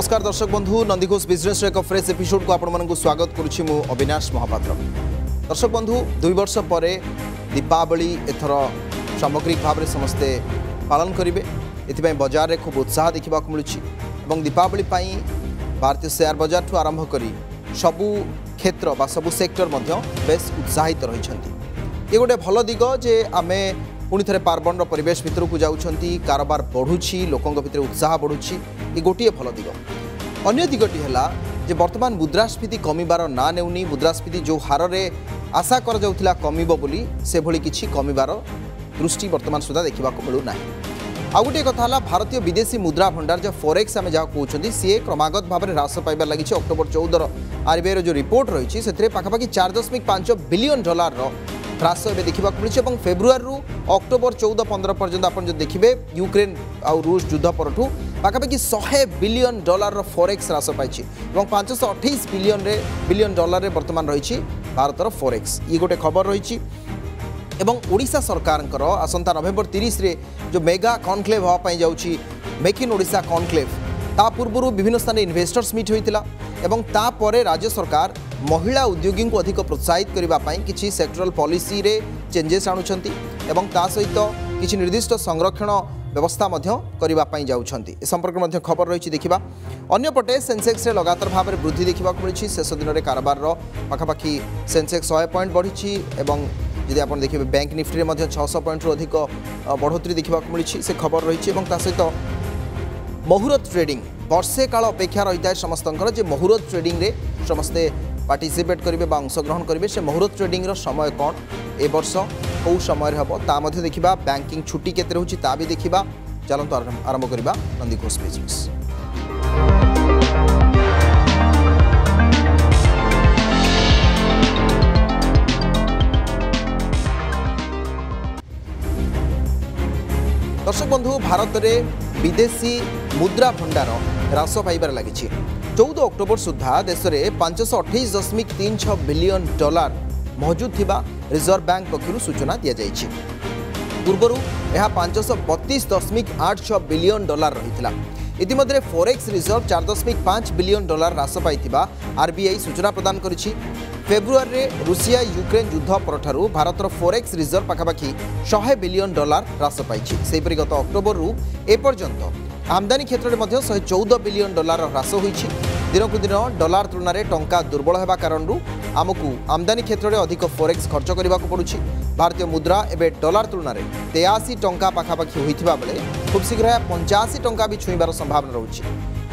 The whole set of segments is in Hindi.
नमस्कार दर्शक बंधु नंदीघोष बिजनेस एक फ्रेश एपिसोड को आपण स्वागत करुच्ची मु अविनाश महापात्र। दर्शक बंधु 2 वर्ष पर दीपावली एथर सामग्रिक भाव में समस्ते पालन करेंगे ये बजार में खूब उत्साह देखा मिलूँ। दीपावली भारतीय शेयर बजार ठू आरंभ कर सबू क्षेत्र बा सबू सेक्टर बेस उत्साहित रही। ये गोटे भल दिग जे आमे पुणी थे पार्वण परिवेश भितर को जाऊँगी, कारोबार बढ़ुची, लोकों भितर उत्साह बढ़ुची, ये गोटे भल दिग। अन्य दिगटी है बर्तमान मुद्रास्फीति कमिबार ना नेउनी, मुद्रास्फीति जो हार में आशा कर जाउथिला कमिबो बोली से भली किछि कमिबार दृष्टि वर्तमान सुधा देखा मिलूना। आ गोटे कथा भारतीय विदेशी मुद्रा भंडार जो फॉरेक्स आम जहाँ कहते सी क्रमागत भाव में ह्रास पाइबार लगी। अक्टोबर 14 आरबीआई जो रिपोर्ट रही से पाखापाखि $4.5 बिलियन ह्रास एवं देखा मिली। फेब्रुआरी अक्टोबर 14-15 पर्यंत आप देखिए यूक्रेन आउ रूस युद्ध परठू पाखापाखि $100 बिलियन फॉरेक्स ह्रास पाई। 528 बिलियन डॉलर बर्तमान रही भारतर फॉरेक्स। ये गोटे खबर रही। ओडिशा सरकार आसंता नवेम्बर 30 रे जो मेगा कॉन्क्लेव हाँपाई जाऊँगी मेक इन ओडिशा कॉन्क्लेव ता पूर्व विभिन्न स्थान इन्वेस्टर्स मीट होता तापर राज्य सरकार महिला उद्योगी को अधिक प्रोत्साहित करने किसी सेक्टरल पॉलिसी रे चेंजेस आणुछंती एवं ता सहित किसी निर्दिष्ट संरक्षण व्यवस्था करने जाउछंती। ए संपर्क में खबर रही देखा। अन्यपटे सेंसेक्स रे लगातार भाव में वृद्धि देखा मिली। शेष दिन में कारबार पाखापाखि सेंसेक्स 100 पॉइंट बढ़ी एवं यदि आप देखिए बैंक निफ्टी में 600 पॉइंट रु अधिक बढ़ोतरी देखा मिली से खबर रही। सहित मुहूर्त ट्रेडिंग वर्षे काल अपेक्षा रही है समस्तंकर जे मुहूर्त ट्रेडिंग रे समस्ते पार्टिसिपेट करेंगे अंशग्रहण करेंगे। से मुहूर्त ट्रेडिंग समय कौन ए वर्ष कौ समय हम ता देखा। बैंकिंग छुट्टी केते रहउची ता भी देखा। चलते आरंभ करवा नंदीघोष बिजनेस। दर्शक बंधु भारत में विदेशी मुद्रा भंडार ह्रास पाइबार लगी। 14 अक्टोबर सुधा देश में $528.36 बिलियन मौजूद थिबा रिजर्व बैंक पक्षर सूचना दि जाइए। पूर्वर यह $532.86 बिलियन रही। इतिमध्य फॉरेक्स रिजर्व $4.5 बिलियन ह्रास पाई आरबीआई सूचना प्रदान करिछि। फेब्रुआरी रूसिया यूक्रेन युद्ध परठारु भारतर फॉरेक्स रिजर्व पाखापाखि $100 बिलियन ह्रास पाई। सेहीपरि गत अक्टोबर रु एपर्यंत आमदानी क्षेत्र में 114 बिलियन ह्रास होइछि। दिनकु दिन डॉलर तुलन में टंका दुर्बल होगा कारण आमको आमदानी क्षेत्र में अधिक फॉरेक्स खर्च करने को पड़ुछि। भारतीय मुद्रा एवं डॉलर तुलन में 83 टंका पाखापाखि होइथिबा बेले खूब शीघ्र 85 टंका भी छुईबार संभावना रहुछि।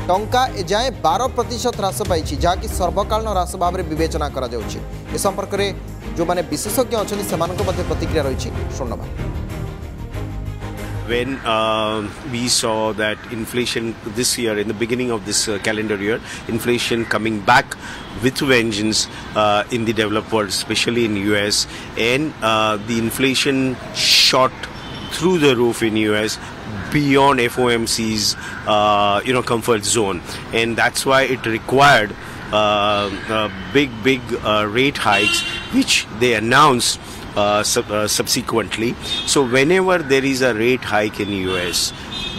टंका एजाए 12% ह्रास पाई जहाँकि सर्वकालीन ह्रास भाव में विवेचना करा जाउछि। ए संपर्क में जो माने विशेषज्ञ अच्छे से प्रतिक्रिया रही शुणवा। When we saw that inflation this year, in the beginning of this calendar year, inflation coming back with vengeance in the developed world, especially in US, and the inflation shot through the roof in US beyond FOMC's comfort zone, and that's why it required big rate hikes, which they announced subsequently. So whenever there is a rate hike in US,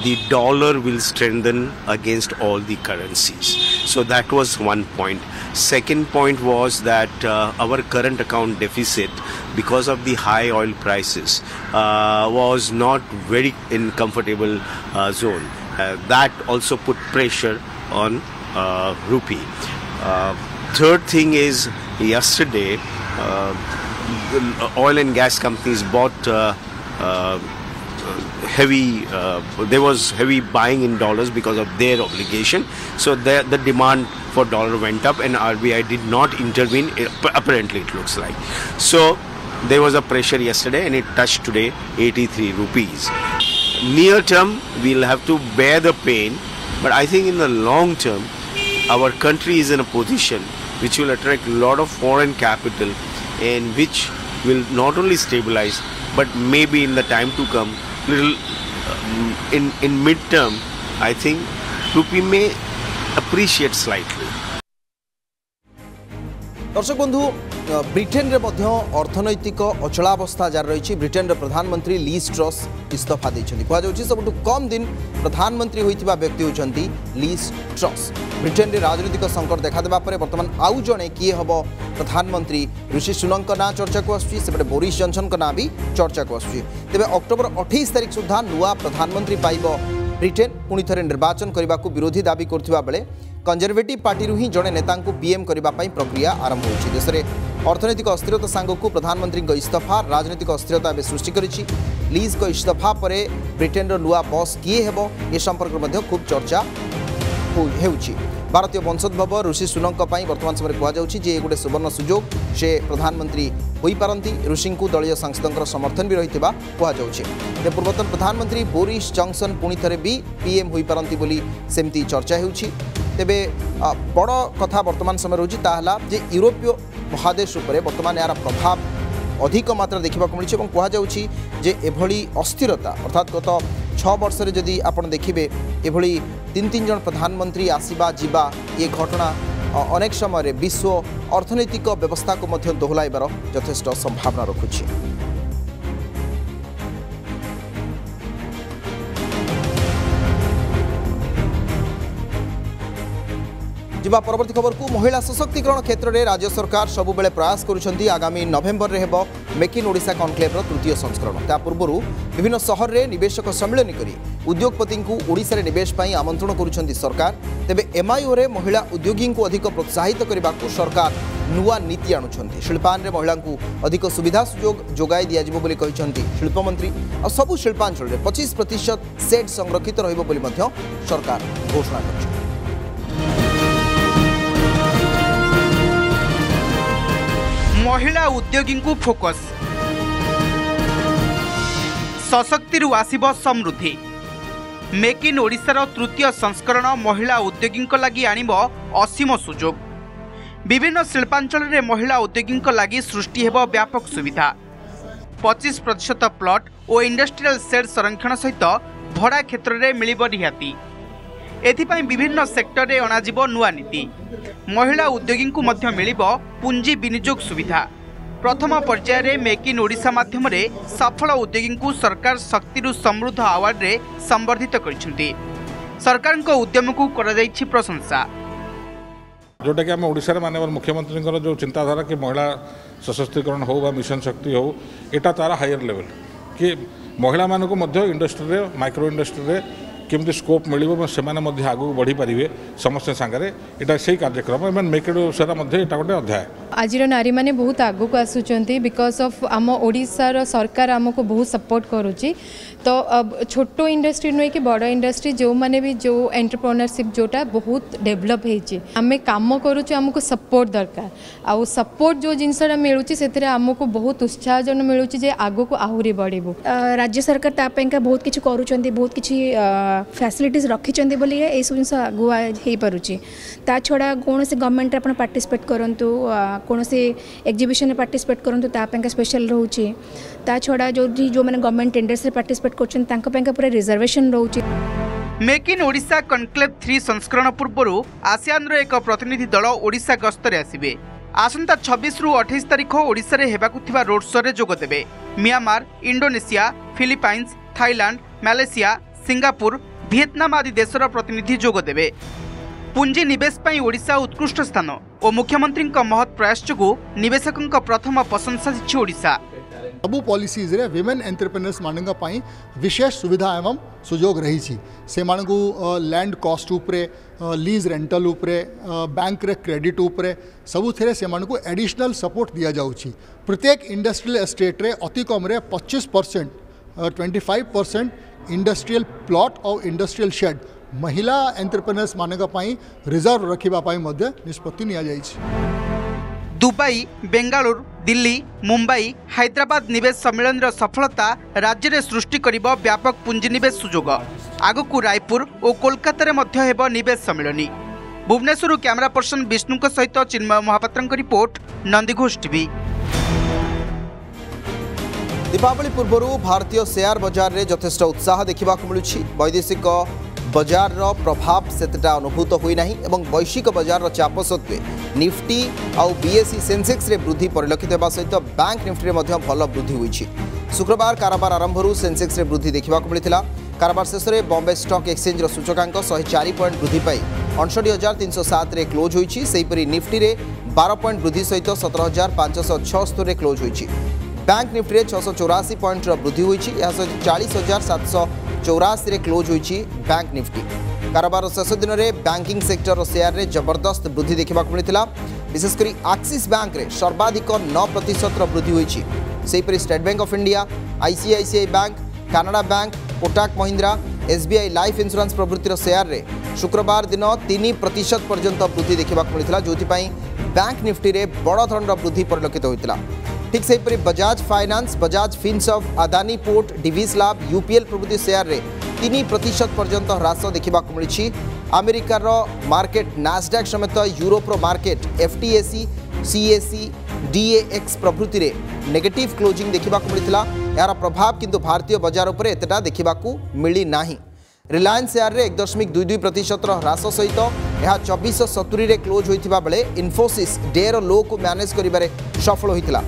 the dollar will strengthen against all the currencies. So that was one point. Second point was that our current account deficit, because of the high oil prices, was not very in comfortable zone. That also put pressure on rupee. Third thing is, yesterday the oil and gas companies bought there was heavy buying in dollars because of their obligation. So the demand for dollar went up and RBI did not intervene, apparently it looks like. So there was a pressure yesterday and it touched today 83 rupees. Near term we'll have to bear the pain, but I think in the long term our country is in a position which will attract a lot of foreign capital and which will not only stabilize but maybe in the time to come little in mid-term I think rupee may appreciate slightly. दर्शक बंधु ब्रिटेन रे मध्य अर्थनैतिक अचलावस्था जारी रही। ब्रिटेन रे प्रधानमंत्री लीज ट्रस इस्तीफा देछन्ती। कहा जाउछि सबटु कम दिन प्रधानमंत्री होइतिबा व्यक्ति होइछन्ती लीज ट्रस। ब्रिटेन रे राजनीतिक संकट देखा देबा परे वर्तमान आउ जणे किए हबो प्रधानमंत्री ऋषि सुनक ना चर्चा को आसुछि। सेपटे बोरिस जॉनसन का ना भी चर्चा को आसुछि। तेबे अक्टोबर 28 तारिख सुधा नुआ प्रधानमंत्री पाइबो ब्रिटेन। पुणी थे निर्वाचन करने को विरोधी दाबी करथिबा बेले कंजर्वेटिव पार्टी ही जड़े नेता पीएम करने प्रक्रिया आरंभ होछि। देश में अर्थनैतिक अस्थिरता सांगक प्रधानमंत्री इस्तीफा राजनीतिक अस्थिरता सृष्टि करिछि। लीज को इस्तीफा पर ब्रिटेन नुआ बॉस किए हेबो ए संपर्क में खूब चर्चा होउछि। भारतीय वंशोद्भव ऋषि सुनक वर्तमान समय कहुच्छी गोटे सुवर्ण सुजोग से प्रधानमंत्री हो पारती। ऋषि को दलीय सांसदों समर्थन भी रही कहुच्छे। पूर्वतन प्रधानमंत्री बोरिस जॉनसन पुणी थे भी पीएम हो पारती बोली सेमती चर्चा होउछि। तेबे बड़ कथा वर्तमान समय रोची ताहला जे यूरोपीय महादेश उपरे वर्तमान यार प्रभाव अधिक मात्रा देखा मिली। कहुच्छी जे एभली अस्थिरता अर्थात गत 6 वर्ष जदि आपण देखिबे एभली 3 जन प्रधानमंत्री आसीबा जीवा ये घटना अनेक समय विश्व अर्थनैतिक व्यवस्था को मध्य दोहलाइबार यथेष्ट संभावना रखुछि। जिबा परवर्ती खबर को महिला सशक्तिकरण क्षेत्र में राज्य सरकार सबुबले प्रयास करुछंती। आगामी नवेम्बर रे हेबो मेक इन ओडिशा कॉन्क्लेव तृतीय संस्करण। ता पूर्व विभिन्न सहर रे निवेशक सम्मेलन करी उद्योगपति को ओडिशा रे निवेश पई आमंत्रण करुछंती सरकार। तेबे एमआईओ रे महिला उद्योगी को अधिक प्रोत्साहित करने को सरकार नुआ नीति आणुछंती। शिल्पान रे महिला को अधिक सुविधा सुजोग जोगाई दिया जिवो बोली कहिसंती शिल्पमंत्री। आ सबु शिल्पांचल रे 25% सेट संरक्षित रहिबो बोली मध्य सरकार घोषणा करछि। महिला उद्योगी को focus Sashakti आसीब Samriddhi. Make in ओडिशार तृतीय संस्करण महिला उद्योगी लगी आणिब असीम सुजोग। विभिन्न शिल्पांचल में महिला उद्योगी लगी सृष्टि हेब व्यापक सुविधा। 25% प्लॉट और इंडस्ट्रियल सेड संरक्षण सहित भड़ा क्षेत्र में मिलिब रिहाती। एथिपाई विभिन्न सेक्टर में अणाजिब नुआ नीति। महिला उद्योगी को मध्य मिलिब पुंजी विनियोग सुविधा। प्रथम पर्याय रे मेक इन ओडिशा माध्यम रे सफल उद्योगी को सरकार शक्ति समृद्ध अवार्ड रे संबर्धित करिसेंती। सरकार को उद्यम को करा जायछि प्रशंसा। जोटा कि आम ओडिशा माननीय मुख्यमंत्री जो चिंताधारा कि महिला सशक्तिकरण हो मिशन शक्ति हो एटा तार हायर लेवल कि महिला मानक इंडस्ट्री रे माइक्रो इंडस्ट्री रे केमती स्कोप मिल से आगू बढ़ी पारे समस्त सांगे यहाँ से कार्यक्रम मेक इन ओडिशा गोटे अध्याय। आज नारी मैंने बहुत आगू को आसुंच बिकज ऑफ आम ओडिशार सरकार आमको बहुत सपोर्ट करुच्ची। तो अब छोट इंडस्ट्री नुहे कि बड़ इंडस्ट्री जो मैंने भी जो एंटरप्रेन्योरशिप जोटा बहुत डेवलप होती आम कम करुचु आमको सपोर्ट दरकार। आउ सपोर्ट जो जिनसा मिलूँ से आमको बहुत उत्साहजन मिलूँ जे आगू को आहरी बढ़ू। राज्य सरकार तापेंका बहुत किसी करुँच बहुत किसी फैसिलिटीज रखिंट बोली ये सब जिन आगुआ हो पारुची। ता छड़ा कौन से गवर्नमेंट आप पार्टिसिपेट करूँ कौन से एग्जिबिशन में पार्टिसिपेट करूँ तापेंका स्पेशल रोचे। ता छड़ा जो मैंने गवर्नमेंट टेंडर्स पार्टिसिपेट कर पूरा रिजर्वेशन रोचे। मेक इन ओडिशा कॉन्क्लेव 3 संस्करण पूर्व आसियान रो एक प्रतिनिधि दल ओडिशा गस्तर आसिबे। आसंता 26 रु 28 तारिख ओडिशा रे हेबाकु थिबा रोड शो रे जोग देबे। Myanmar, Indonesia, Philippines, Thailand, Malaysia, Singapore, Vietnam आदि देशर प्रतिनिधि जोग देबे। पुंजी निवेश पई ओडिशा उत्कृष्ट स्थान और मुख्यमंत्री महत् प्रयास जोगु निवेशकों प्रथम प्रशंसा दिछि ओडिशा। सबू पॉलिसीज रे विमेन एंटरप्रेन्योर्स मानक पई विशेष सुविधा एवं सुजोग रही से मानकु लैंड कॉस्ट उपरे लीज रेंटल उपरे बैंक रे क्रेडिट उपरे सबुथिरे से मानकु एडिशनल सपोर्ट दिया जाउछि। प्रत्येक इंडस्ट्रियल एस्टेट रे अति कम रे 25% 25% इंडस्ट्रियल प्लॉट और इंडस्ट्रियल शेड महिला एंटरप्रेन्योर्स मानक पई रिजर्व रखिबा पई मध्य निष्पत्ति निया जाइछि। दुबई, बेंगालुरु, दिल्ली, मुंबई, हैदराबाद निवेश सम्मेलन सफलता राज्य में सृष्टि करिबो व्यापक पुंजीनिवेश सुजोग। आगकू रायपुर और कोलकाता रे हेबो निवेश सम्मेलन। भुवनेश्वर कैमरा पर्सन विष्णु सहित चिन्मय महापात्र रिपोर्ट, नंदीघोष टीवी। दीपावली पूर्व भारतीय शेयर बाजार रे यथेष्ट उत्साह देखा मिलूँ। वैदेशिक बजार प्रभाव सेतटा अनुभूत होई नाही एवं वैश्विक बजार चाप सत्वे निफ्टी आउ बीएसई सेंसेक्स रे वृद्धि परिलक्षित होगा सहित बैंक निफ्टी रे मध्य भल वृद्धि होईछि। शुक्रवार कारोबार आरंभरू सेंसेक्स रे वृद्धि देखा मिलता। कारोबार शेष में बॉम्बे स्टॉक एक्सचेंज सूचकांक 104 पॉइंट वृद्धि पाई 59,307 रे क्लोज होईछि। सेहीपरि निफ्टी रे 12 पॉइंट वृद्धि सहित 17,576 रे क्लोज होईछि। बैंक निफ्टी रे 684 पॉइंट वृद्धि होईछि। यह सहित 40,784 रे क्लोज होईछि बैंक निफ्टी। कारोबार शेष दिन में बैंकिंग सेक्टर शेयर रे जबरदस्त वृद्धि देखा मिलता। विशेषकर एक्सिस बैंक रे सर्वाधिक 9% वृद्धि होईछि। सेहीपरि state bank of India, ICICI bank, Canara bank, Kotak Mahindra, SBI life insurance प्रभृतिर शेयर रे शुक्रवार दिन 3% पर्यंत वृद्धि देखा मिलता, जो बैंक निफ्टी रे बड़ धरण वृद्धि परिलक्षित होता। ठीक सेहीपरि Bajaj finance, Bajaj Finserv, Adani port, Divi's lab, UPL प्रभृति शेयर रे 3% पर्यंत ह्रास देखा मिली। अमेरिकार मार्केट नास्डैक समेत यूरोपर मार्केट एफटीएसी, सीएसी, डीएक्स प्रभृति रे नेगेटिव क्लोजिंग देखा मिलता। यार प्रभाव किंतु भारतीय बजार उपर एतटा देखा मिली नाही। रिलायंस शेयर रे 1.22% ह्रास सहित यह 2470 रे क्लोज होता बेले इन्फोसिस डेर लो को मैनेज करिबारे सफल होता।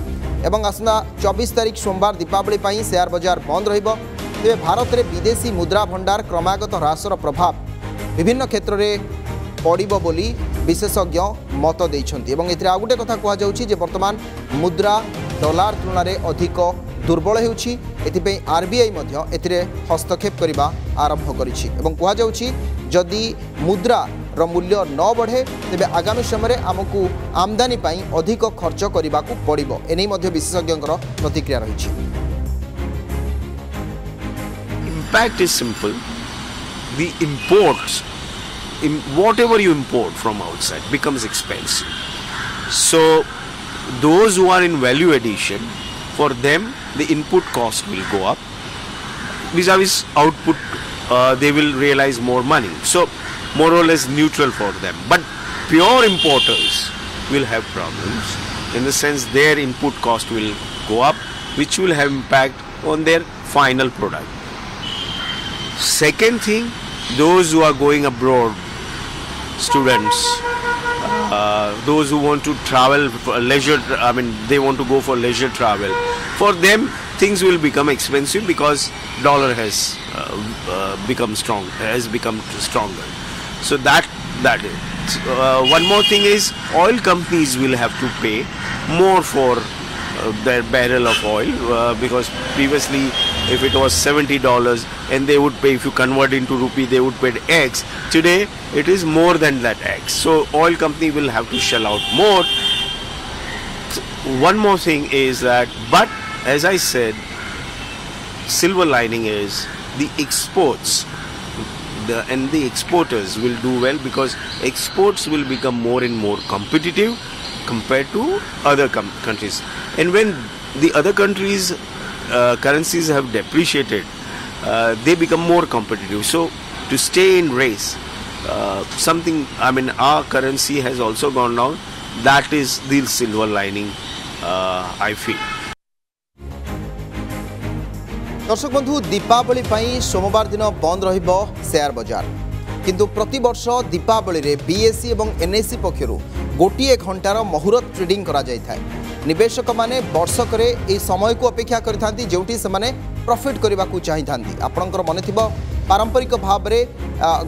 एवं आसंता 24 तारीख सोमवार दीपावली पर शेयर बजार बंद रहिबो। तेबे भारत में विदेशी मुद्रा भंडार क्रमागत ह्रासर प्रभाव विभिन्न क्षेत्र में पड़िबो बोली विशेषज्ञ मत देइछन्ति। एवं एथिरे आ गुटे कथा कहु जाउछि जे वर्तमान मुद्रा डॉलर तुलना में अधिक दुर्बल होउछि। एथिपई आरबीआई मध्य एथिरे हस्तक्षेप करिबा आरंभ करिछि एवं कहु जाउछि जदि मुद्रा रो मूल्य न बढ़े तेबे आगामी समय में आमको आमदानी पाई अधिक खर्च करने को पड़िबो। एनै मध्य विशेषज्ञर प्रतिक्रिया रही। Impact is simple. The imports, whatever you import from outside becomes expensive. So those who are in value addition, for them the input cost will go up. Vis-a-vis output, they will realize more money. So more or less neutral for them. But pure importers will have problems in the sense their input cost will go up, which will have impact on their final product. Second thing, those who are going abroad, students, those who want to travel for leisure, they want to go for leisure travel. For them, things will become expensive because dollar has become stronger. So that is. One more thing is oil companies will have to pay more for their barrel of oil because previously if it was $70 and they would pay, if you convert into rupee they would pay X. Today it is more than that X. So oil company will have to shell out more. One more thing is that, but as I said, silver lining is the exports. And the exporters will do well because exports will become more and more competitive compared to other countries. And when the other countries' currencies have depreciated, they become more competitive. So to stay in race, our currency has also gone down. That is the silver lining, I feel. दर्शक बंधु, दीपावली पाई सोमवार दिन बंद रहिबो शेयर बजार, किंतु प्रति वर्ष दीपावली रे बीएसई एवं एनएसई पक्षरु गोटिए घंटार मुहूर्त ट्रेडिंग करा जाय थाय। निवेशक माने वर्षक रे ए समय को अपेक्षा करिथांती जेउटी से माने प्रॉफिट करबा को चाहिथांती। आपनकर मने थिबो पारंपरिक भाव रे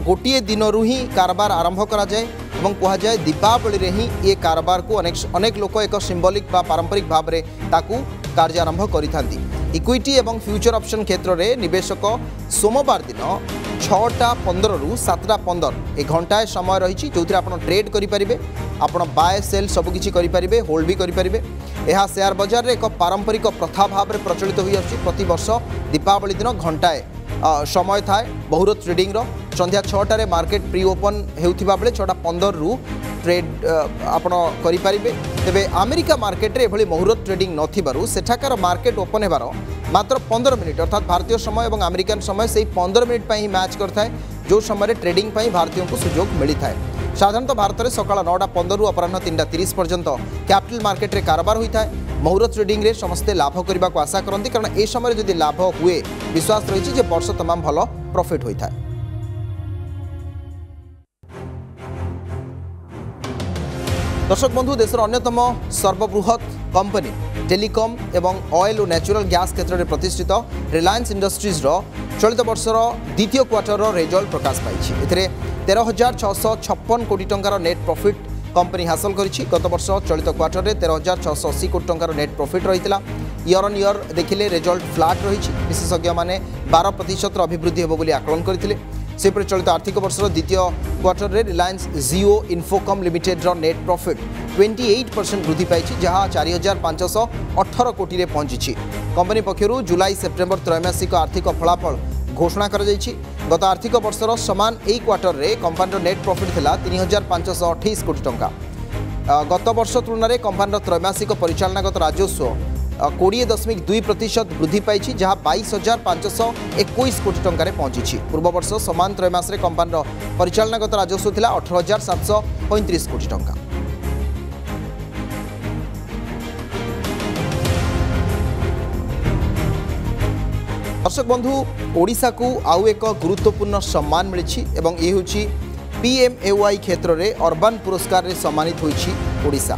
गोटिए दिनरु ही कारोबार आरंभ करा जाय एवं कहा जाय दीपावली रे ही ये कारोबार को अनेक लोक एक सिंबॉलिक बा पारंपरिक भाव रे ताकू कार्य आरंभ करिथांती। इक्विटी एवं फ्यूचर ऑप्शन क्षेत्र में निवेशक सोमवार दिन 6:15 रु 7:15 एक घंटाए समय रही जो आप ट्रेड करेंगे, आपड़ बाय सेल सबकि करेंगे, होल्ड भी करेंगे। यह शेयर बजार में एक पारंपरिक प्रथा भाव में प्रचलित हो प्रति वर्ष दीपावली दिन घंटाए समय थाए मुहूर्त ट्रेडिंग संध्या 6टार मार्केट प्री ओपन होता बेले 6:15 रु ट्रेड आपण करेंगे। तेबे अमेरिका मार्केट रे एभली मुहूर्त ट्रेडिंग नथिबारु सेठाकार मार्केट ओपन हेबार मात्र 15 मिनिट अर्थात भारतीय समय और अमेरिकन समय से 15 मिनिट पर ही मैच करता है, जो समय ट्रेडिंग पर भारतीयों को सुजोग मिलता है। साधारणतः भारत में सकाळ 9:15 रु अपराह्न 3:30 पर्यंत कैपिटल मार्केट रे कारोबार होता है। मुहूर्त ट्रेडिंग रे समस्ते लाभ करने को आशा करती, कारण ए समय जदि लाभ हुए विश्वास रही वर्ष तमाम भल प्रॉफिट होता है। दर्शक बंधु देशर अन्यतम सर्वबृहत कंपनी टेलीकॉम एवं ऑयल और नेचुरल गैस क्षेत्र में प्रतिष्ठित रिलायंस इंडस्ट्रीज चलित वर्षर द्वितीय क्वार्टर रिजल्ट प्रकाश पाई। एथिरे 13,656 कोटी टंकार नेट प्रॉफिट कंपनी हासिल करिछि। गत वर्ष चलित क्वार्टर में 13,680 कोटी टंकार नेट प्रॉफिट रहितला। ईयर ऑन ईयर देखिले रिजल्ट फ्लाट रही। विशेषज्ञ माने 12% अभिवृद्धि हेबो बोली आकलन करथिले। सेपरि चलित आर्थिक वर्षर द्वितीय क्वार्टर में रिलायंस जियो इन्फोकम लिमिटेड नेट प्रॉफिट 28% वृद्धि पाई, जहाँ 4,518 कोटी रे पहुंची। कंपनी पक्षर जुलाई सेप्टेम्बर त्रैमासिक आर्थिक फलाफल घोषणा कर गत आर्थिक वर्षर समान यही क्वार्टर में कंपनी नेट प्रॉफिट थिला 3,528 कोटी टंका। गत वर्ष तुलन में कंपनी त्रैमासिक परिचालनागत राजस्व 20.2% वृद्धि पाई, जहाँ 22,521 कोटी टंकार पहुंची। पूर्व वर्ष समान त्रैमास कंपनी परिचालनागत राजस्व थिला 18,735 कोटी टंका। दर्शक बंधु ओडिशा को आउ एक गुरुत्वपूर्ण सम्मान मिली एवं ये हूँ PMAY क्षेत्र में अर्बन पुरस्कार रे सम्मानित होइछि ओडिशा।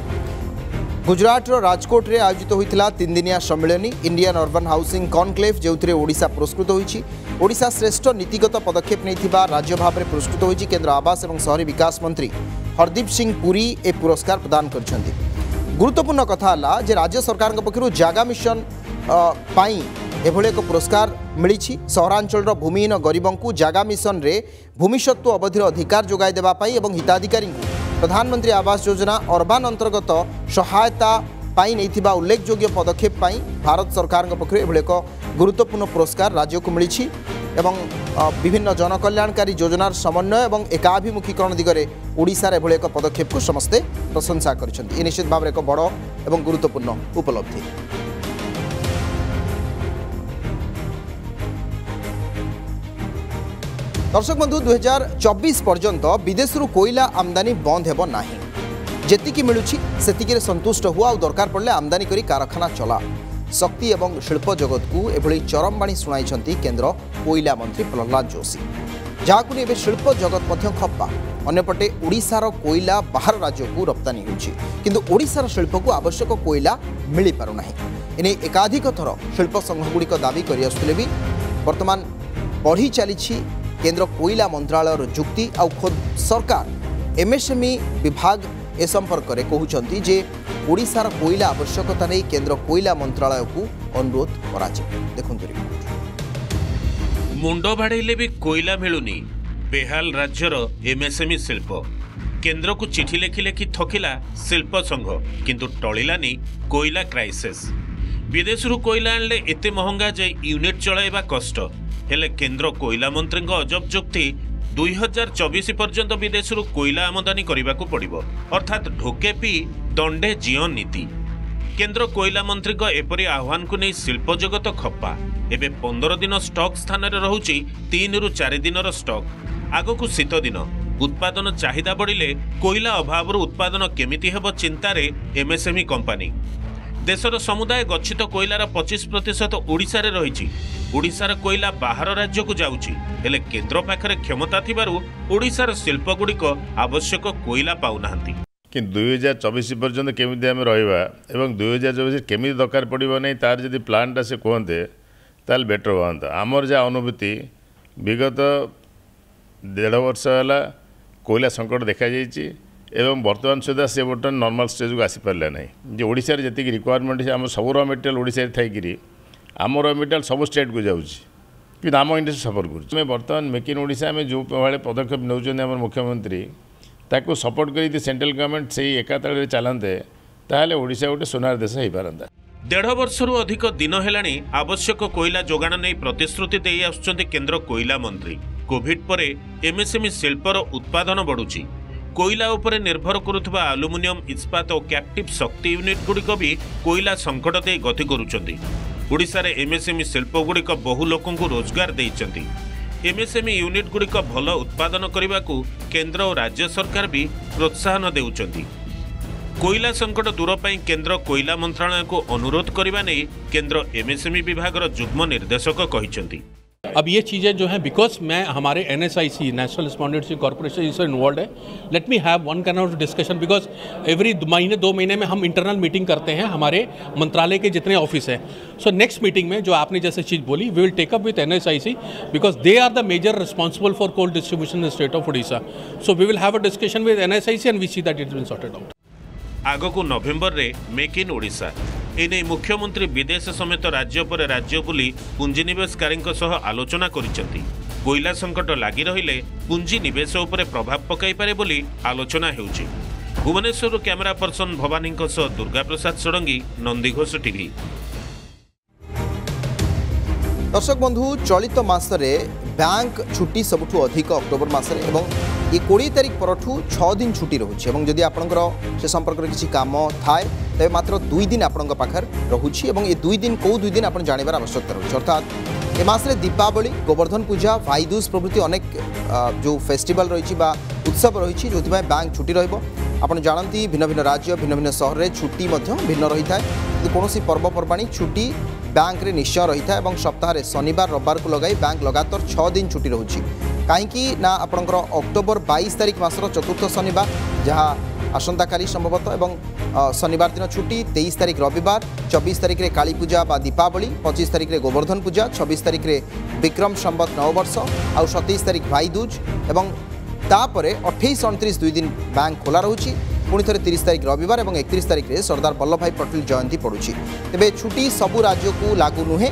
गुजरात राजकोट रे आयोजित होइतिला 3 दिनिया सम्मेलनी इंडियन अर्बन हाउसिंग कॉन्क्लेव जो ओडिशा पुरस्कृत होइछि। ओडिशा श्रेष्ठ नीतिगत पदक्षेप नहीं राज्य भाव में पुरस्कृत होइछि। केंद्र आवास और शहरी विकास मंत्री हरदीप सिंह पुरी ए पुरस्कार प्रदान करछन्ति। गुरुत्वपूर्ण कथा हला जे राज्य सरकार पक्षरु जागा मिशन पाई एभले एक पुरस्कार मिली। सहरांचल भूमिहीन गरीबों को जागा मिशन रे भूमिसत्व अवधिर अधिकार जोगाई देबा पाई एवं हिताधिकारी प्रधानमंत्री आवास योजना अर्बान अंतर्गत सहायता पाई नैथिबा उल्लेखयोग्य पदक्षेप पाई भारत सरकार पक्षरु एभले एक गुरुत्वपूर्ण पुरस्कार राज्य को मिली। एवं विभिन्न जनकल्याणकारी योजनार समन्वय एवं एकाभिमुखीकरण दिगरे ओडिशार एभले एक पदक्षेप को समस्ते प्रशंसा करिसेंति। ए निश्चित भाव एक बड़ एवं गुरुत्वपूर्ण उपलब्धि। दर्शक बंधु 2024 पर्यंत विदेश कोयला आमदानी बंद हेब नाही। जेतिकी मिलुछि सेतिकी संतुष्ट हुआ और दरकार पड़े आमदानी करी कारखाना चला। शक्ति एवं शिल्प जगत को एभली चरम बाणी शुणाई केंद्र कोयला मंत्री प्रहलाद जोशी, जहां एवं शिल्प जगत मध्य खप्पा। अन्यपटे ओडिशार कोयला बाहर राज्य को रप्तानी होछि, किंतु ओडिशार शिल्प को आवश्यक कोयला मिल पारु नाही। एने एकाधिक थर शिल्प संघगुड़िक दाबी करि आसुथिले भी वर्तमान बढ़ी चली केंद्र कोयला मंत्रालय जुक्ति आ खुद सरकार MSME विभाग ए संपर्क में कहते जे ओडिशार कोयला आवश्यकता नहीं केंद्र कोयला मंत्रालय को अनुरोध करा। देखो मुंड बाड़े भी कोयला मिलुनी। बेहाल राज्यर MSME शिल्प केंद्र को चिठी लेखि लेखि थकिला शिल्प संघ, किंतु टलिलानी कोयला क्राइसिस। विदेश कोयला आनले एते महंगा जे यूनिट चलाइबा कष्ट। हेले केंद्र कोयला मंत्री अजब जुक्ति 2024 पर्यंत विदेश कोयला आमदानी करने को पड़िबो, अर्थात ढोके पी दंडे जीवन नीति। केंद्र कोयला मंत्री एपरी आह्वान को नहीं शिल्प जगत खप्पा। एबे 15 दिन स्टॉक स्थान रे रहुची 3 रु 4 दिन स्टॉक। आगो शीत दिन उत्पादन चाहिदा बढ़िले कोयला अभाव उत्पादन केमिति हेबो चिंतार MSME कंपनी। देशर समुदाय गच्छित कोयलार 25% ओडिशारे रही। ओडिशार कोयला बाहर राज्य को जाउची, हेले केंद्र पाखरे क्षमता थिबारु ओडिशार शिल्पगुड़िक आवश्यक कोयला पाउनाहांती। कि 2024 पर्यंत केमिति आम रहिबा एवं 2024 केमिति दरकार पड़िबो नै तार जदि प्लानटा से कहते ताल बेटर होता। आमर जा अनुभूति विगत 1.5 वर्ष है कोयला संकट देखा जाइए एवं बर्तमान सुधा से बर्तमान नॉर्मल स्टेज को आसीपारा ना। जो ओडिशा रे जति रिक्वायरमेंट आम सब र मटेरियल ओडिशा रे थाइकरी आम र मटेरियल सब स्टेट को जाऊँगी, कि आम इंडस्ट्री सफर कर। बर्तमान मेक इन ओडिशा आम जो भाई पदक्षेप नौकर मुख्यमंत्री ताको सपोर्ट कर सेंट्रल गवर्नमेंट से एकाताल चलाते ताहले ओडिशा गोटे सोनार देश हो पारंता। 1.5 वर्षरू अधिक दिन हेलाणी आवश्यक कोयला जोगाण नहीं प्रतिश्रुति दे आसुचंती केंद्र कोयला मंत्री। कोविड पर MSME शिल्पर उत्पादन बढ़ुची। कोयला उपरे निर्भर करुवा आलुमिनियम इस्पात और कैप्टिव शक्ति यूनिट गुड़िक भी कोयला संकट दे गति करुचंती। ओडिशा रे MSME शिल्प गुड़िक बहु लोकों को रोजगार देइचंती। MSME यूनिट गुड़िक भल उत्पादन करने को केंद्र और राज्य सरकार भी प्रोत्साहन देउचंती। कोयला संकट दूर पर केंद्र कोयला मंत्रालय को अनुरोध करने केंद्र MSME विभाग युग्म निर्देशक कहिसंती। अब ये चीज़ें जो हैं बिकॉज मैं हमारे NSIC नेशनल स्पॉन्सरशिप कॉर्पोरेशन इससे इन्वॉल्व है, let me have one kind of discussion because every महीने 2 महीने में हम इंटरनल मीटिंग करते हैं हमारे मंत्रालय के जितने ऑफिस हैं. सो नेक्स्ट मीटिंग में जो आपने जैसे चीज़ बोली we will take up with NSIC because they are the major responsible for coal distribution in state of Odisha. So we will have a discussion with NSIC and we see that it will sorted out. आगकू नवेम्बर रे मेक इन ओडिशा एने मुख्यमंत्री विदेश समेत राज्य पर राज्य बुली पुंजीनिवेशकारी आलोचना करिसेंती. कोयला संकट लगी रहिले पुंजी निवेश उपरे प्रभाव पकाई पारे बोली आलोचना हेउची. Bhubaneswar camera person Bhavani Durga Prasad Sarangi, Nandighosh TV. दर्शक बंधु चलित मासरे बैंक छुट्टी सबुठु अधिक अक्टोबर मासरे एवं ये 20 तारिख परठू 6 दिन छुट्टी रोचे और जदि आपंकर से संपर्क में किसी काम थाए तेरे मात्र 2 दिन आपण पाखर रोचे और ये 2 दिन कौ 2 दिन आप जानवर आवश्यकता रोचे. अर्थात ए मासरे दीपावली, गोवर्धन पूजा, भाई दूज प्रभृति अनेक जो फेस्टिवल रही उत्सव रही जो बैंक छुट्टी रहा. जानती भिन्न भिन्न राज्य भिन्न भिन्न सहर में छुट्टी भिन्न रही है. कौन पर्वपर्वाणी छुट्टी बैंक रे निश्चय रही है और सप्ताह शनिवार रविवार को लगाई बैंक लगातार 6 दिन छुट्टी रोचे. कहीं ना आपंकर अक्टोबर 22 तारिख मासर चतुर्थ शनिवार जहाँ आसंता काली संभवतः एवं शनिवार दिन छुट्टी, 23 तारिख रविवार, 24 तारिख रे काली पूजा बा दीपावली, 25 तारिख रे गोवर्धन पूजा, 26 तारिख रे विक्रम संवत नववर्ष आउ 27 तारिख भाई दूज एवं तापरे 28 29 2 दिन बैंक खोला रोची. पुणी थे 30 तारिख रविवार और 31 तारिख रे सरदार वल्लभ भाई पटेल जयंती पड़ुछि. तेबे छुट्टी सबु राज्य को लागू नुहे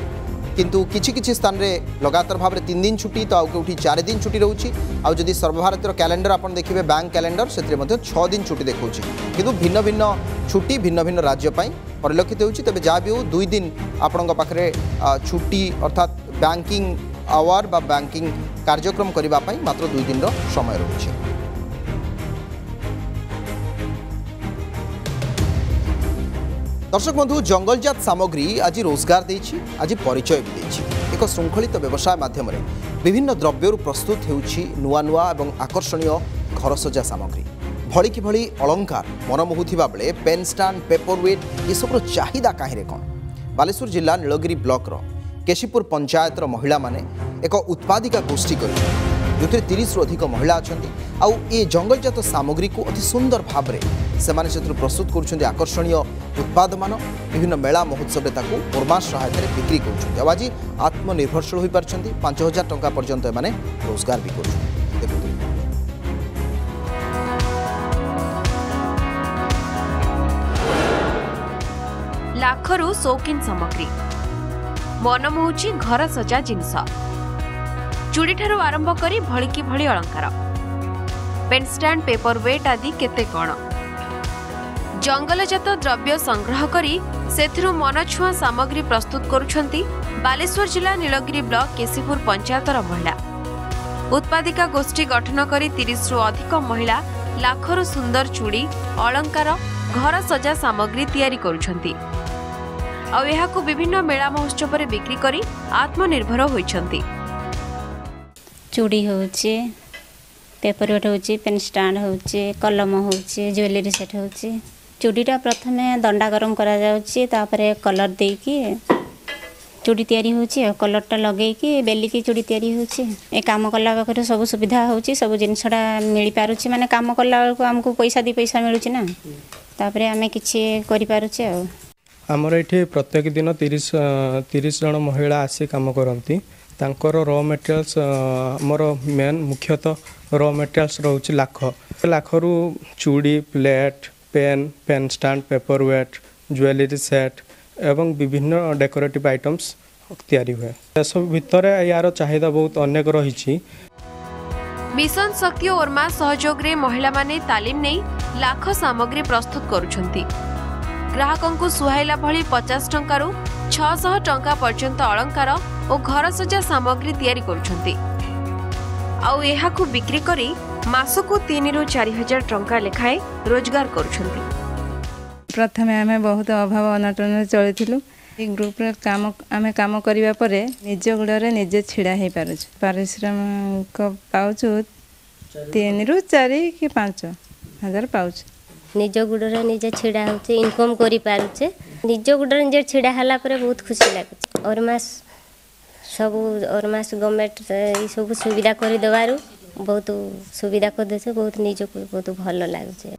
किंतु किछि स्थान रे लगातार भाव में 3 दिन छुट्टी तो आउ केउठी 4 दिन छुट्टी रोची. आउ जदि सर्वभारतीय कैलेंडर आपन देखिबे बैंक कैलेंडर से 6 दिन छुट्टी देखौछि किंतु भिन्न भिन्न छुट्टी भिन्न भिन्न राज्य पई परिलक्षित होछि. तेबे जा भी हो 2 दिन आपन पाखरे छुट्टी अर्थात बैंकिंग आवर बा बैंकिंग कार्यक्रम करबा पई मात्र 2 दिन रो समय रोछि. दर्शक बंधु जंगलजात सामग्री आज रोजगार देछि, आज परिचय भी देछि. एक श्रृंखलित व्यवसाय माध्यम विभिन्न द्रव्य प्रस्तुत होउछि नुआ नुआ और आकर्षणीय घर सजा सामग्री. भली कि भली अलंकार मनमोहुथिबा बेले पेन स्टांड, पेपर वेट ये सब चाहिदा काहिरे कौन. बालेश्वर जिला नीलगिरी ब्लॉक रो केशीपुर पंचायत महिला माने एक उत्पादिका गोष्ठी कर जो 30 रु अधिक महिला अच्छा आउ ये जंगलजात सामग्री को अति सुंदर भाव में से प्रस्तुत कर आकर्षणीय उत्पाद मान विभिन्न मेला महोत्सव में पुरमास सहायता बिक्री कर. आज आत्मनिर्भरशील हो पार्टी 5000 टंका पर्यंत एमाने रोजगार भी कर. लाखरू शौकीन सामग्री मनमोहुची घर सजा जिनस चूड़ी ठारू आरंभ करी भलिकी भली अलंकार पेन स्टैंड, पेपर वेट आदि केते कण जंगलजात द्रव्य संग्रह करी सेथिरु मनछुआ सामग्री प्रस्तुत करुछंती बालेश्वर जिला नीलगिरी ब्लॉक केसीपुर पंचायतर महिला. उत्पादिका गोष्ठी गठन करी 30 रु अधिक महिला लाखरू सुंदर चूड़ी, अलंकार, घर सजा सामग्री तैयारी करुछंती आ एहाकु विभिन्न मेला महोत्सव रे बिक्री करी आत्मनिर्भर होइछंती. चूड़ी होची, पेपर वेट होची, पेन स्टैंड होची, कलम होची, ज्वेलरी सेट होची. चूड़ीटा प्रथमे दंडा गरम करा जाउची तापरे कलर देकी चूड़ी तैयारी होची आ कलरटा लगेकी बेलिकी चूड़ी तैयारी होची. ए काम कला बखरे सब सुविधा होची, सब जिनसडा मिली पारुची माने काम कला को हमको पैसा 2 पैसा मिलुची ना तापरे आमे किछि करि पारुची. आ हमर एठी प्रत्येक दिन 30 जन महिला आसी काम करंती. तांकर रॉ मटेरियल्स मोर मेन मुख्यतः रॉ मटेरियल्स रोची लाखरू चूड़ी, plate, pen stand, paper weight, jewellery set एवं विभिन्न डेकोरेटिव आइटम्स तैयारी हुए. सब भितर यार चाहिदा बहुत अनेक रही. मिशन शक्ति ओरमा सहयोग रे महिला माने तालीम नहीं लाख सामग्री प्रस्तुत करुछंती. ग्राहकों को सुहाइला भली 50 टंकारु 600 टंका पर्यंत अलंकार और घर सजा सामग्री तैयारी करुछंती. आउ एहाकु बिक्री करी मासकु 3 रु 4000 टंका लेखाए रोजगार करुछंती. प्रथमे आमे बहुत अभाव अनटन चलिथिलु. ए ग्रुप रे काम करिवा परे निज गुडरे निजे छिड़ा हे पारुछ. पारिश्रमिक पाउछु 3 रु 4 कि 5 हजार पाउछ. निज गुडरे निजे छिड़ा होचे इनकम करि पारुचे. निज गुडरे निजे छिड़ा हला परे बहुत खुशी लागुचे. और मास सब ओरमास गवर्नमेंट सब सुविधा कर देवारू बहुत सुविधा कर देছে बहुत निजको बहुत भल लागुचे।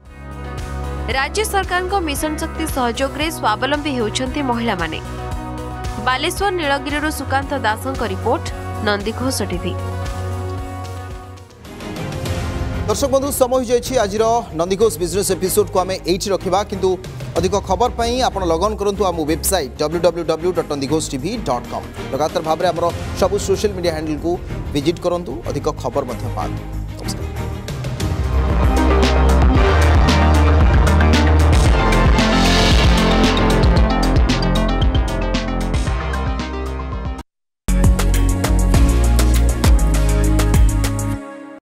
राज्य सरकार मिशन शक्ति सहयोग रे स्वावलंबी होउछंती महिला माने। बालेश्वर नीलगिरी सुकांत दासंक रिपोर्ट नंदीघोष टीवी। दर्शक बंधु समय हो आज नंदीघोष बिजनेस एपिसोड को आम ये रखा किंतु अधिक खबर पाई आपण लगन करंतु आम वेबसाइट www.nandikhosh.tv.com लगातार भाव में आम सब सोशल मीडिया हैंडल को विजिट करंतु अधिक खबर पातु।